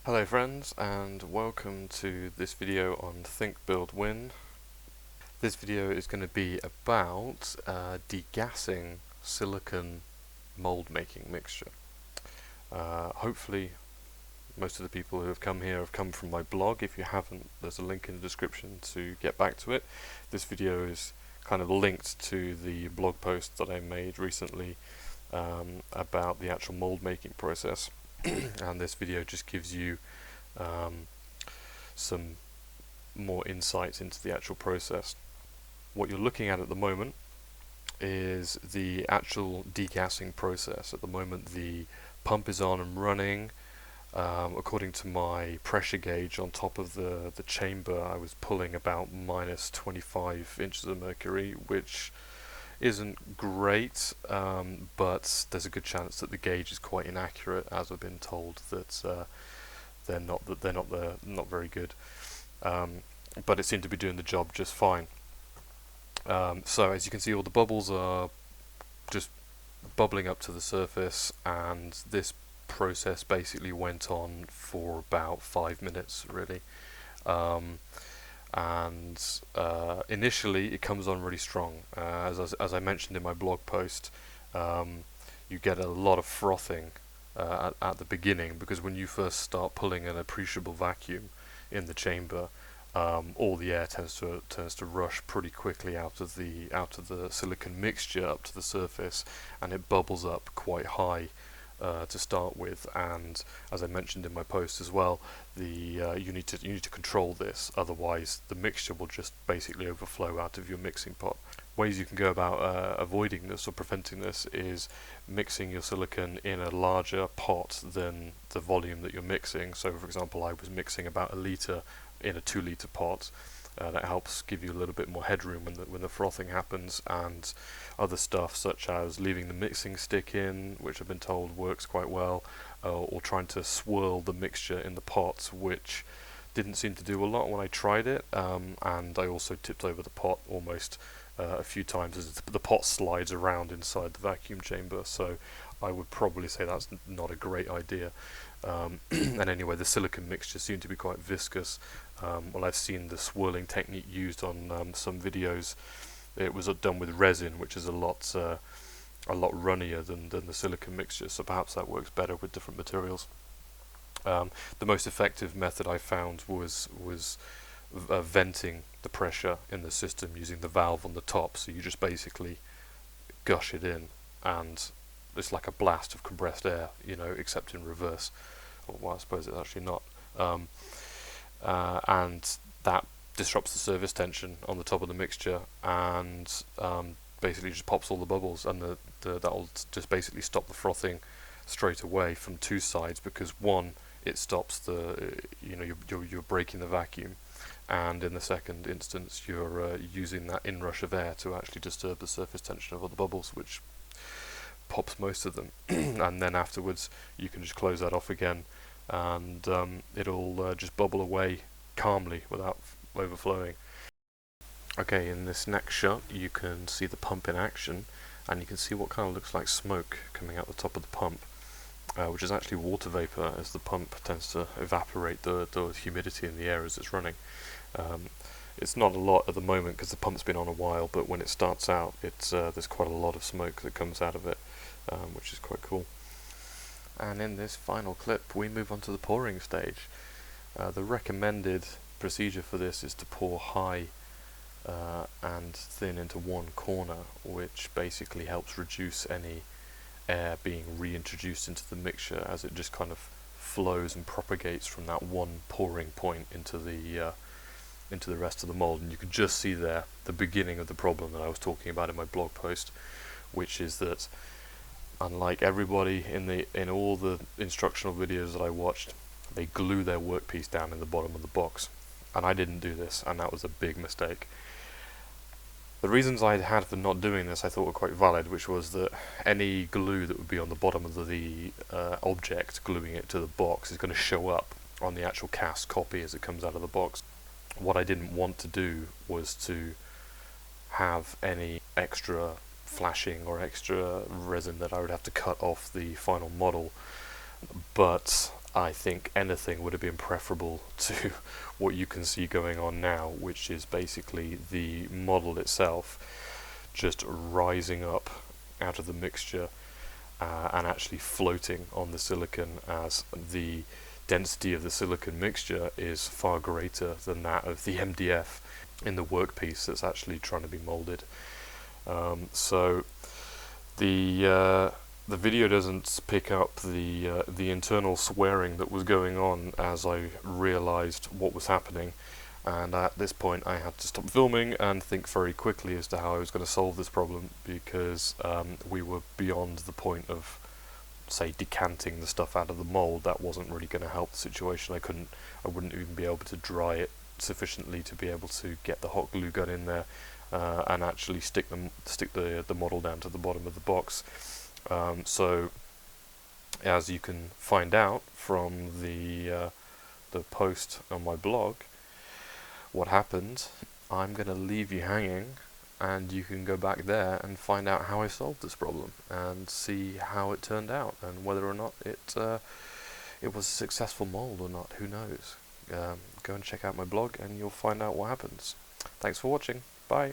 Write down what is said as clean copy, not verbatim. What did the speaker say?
Hello friends, and welcome to this video on Think Build Win. This video is going to be about degassing silicon mold making mixture. Hopefully most of the people who have come here have come from my blog. If you haven't, there's a link in the description to get back to it. This video is kind of linked to the blog post that I made recently about the actual mold making process. And this video just gives you some more insights into the actual process. What you're looking at the moment is the actual degassing process. At the moment the pump is on and running. According to my pressure gauge on top of the chamber, I was pulling about minus 25 inches of mercury, which isn't great, but there's a good chance that the gauge is quite inaccurate, as I've been told that they're not very good. But it seemed to be doing the job just fine. So as you can see, all the bubbles are just bubbling up to the surface, and this process basically went on for about 5 minutes, really. Initially it comes on really strong. As I mentioned in my blog post, you get a lot of frothing at the beginning, because when you first start pulling an appreciable vacuum in the chamber, all the air tends to rush pretty quickly out of the silicon mixture up to the surface, and it bubbles up quite high to start with. And as I mentioned in my post as well, you need to control this, otherwise the mixture will just basically overflow out of your mixing pot. Ways you can go about avoiding this or preventing this is mixing your silicon in a larger pot than the volume that you're mixing. So for example, I was mixing about 1 litre in a 2 litre pot. That helps give you a little bit more headroom when the frothing happens. And other stuff such as leaving the mixing stick in, which I've been told works quite well, or trying to swirl the mixture in the pot, which didn't seem to do a lot when I tried it. And I also tipped over the pot almost a few times as the pot slides around inside the vacuum chamber, so I would probably say that's not a great idea. And anyway, the silicon mixture seemed to be quite viscous. Well, I've seen the swirling technique used on some videos. It was done with resin, which is a lot runnier than the silicon mixture, so perhaps that works better with different materials. The most effective method I found was venting the pressure in the system using the valve on the top. So you just basically gush it in, and it's like a blast of compressed air, except in reverse. Well, I suppose it's actually not. And that disrupts the surface tension on the top of the mixture, and basically just pops all the bubbles, and that'll just basically stop the frothing straight away from two sides, because one, it stops you're breaking the vacuum, and in the second instance you're using that inrush of air to actually disturb the surface tension of all the bubbles, which pops most of them. And then afterwards you can just close that off again, and it'll just bubble away calmly without overflowing. Okay, in this next shot you can see the pump in action, and you can see what kind of looks like smoke coming out the top of the pump, which is actually water vapor, as the pump tends to evaporate the humidity in the air as it's running. It's not a lot at the moment because the pump's been on a while, but when it starts out, there's quite a lot of smoke that comes out of it, which is quite cool. And in this final clip we move on to the pouring stage. The recommended procedure for this is to pour high and thin into one corner, which basically helps reduce any air being reintroduced into the mixture, as it just kind of flows and propagates from that one pouring point into the rest of the mold. And you can just see there the beginning of the problem that I was talking about in my blog post, which is that unlike everybody in all the instructional videos that I watched, they glue their workpiece down in the bottom of the box, and I didn't do this, and that was a big mistake. The reasons I had for not doing this I thought were quite valid, which was that any glue that would be on the bottom of the object, gluing it to the box, is going to show up on the actual cast copy as it comes out of the box. What I didn't want to do was to have any extra flashing or extra resin that I would have to cut off the final model, but I think anything would have been preferable to what you can see going on now, which is basically the model itself just rising up out of the mixture and actually floating on the silicon, as the density of the silicon mixture is far greater than that of the MDF in the workpiece that's actually trying to be molded. So the video doesn't pick up the internal swearing that was going on as I realised what was happening, and at this point I had to stop filming and think very quickly as to how I was going to solve this problem, because we were beyond the point of, say, decanting the stuff out of the mould. That wasn't really going to help the situation. I wouldn't even be able to dry it sufficiently to be able to get the hot glue gun in there and actually stick the model down to the bottom of the box. So, as you can find out from the post on my blog, what happened, I'm going to leave you hanging, and you can go back there and find out how I solved this problem and see how it turned out, and whether or not it was a successful mold or not. Who knows? Go and check out my blog and you'll find out what happens. Thanks for watching. Bye.